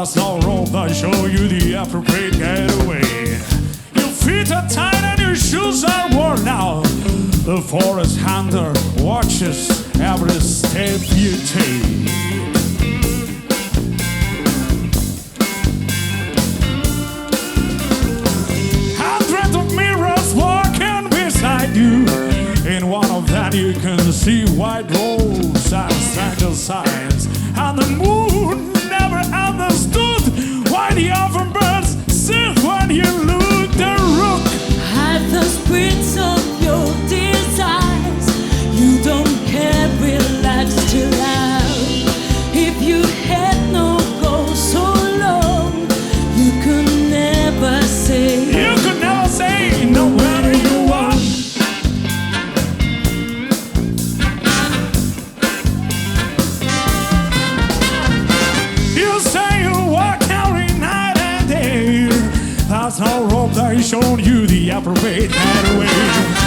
That's no rope that show you the appropriate getaway. Your feet are tied and your shoes are worn out. The forest hunter watches every step you take. Hundreds of mirrors walking beside you. In one of them you can see white roads and stranger signs. And the moon never understood why the orphan birds sing when you look the rook. At the springs of your desires, you don't care, relax, chill out. If you had no goal so long, you could never say. You could never say no whether you want. You say you walk every night and day. That's no rope that showed you the appropriate getaway.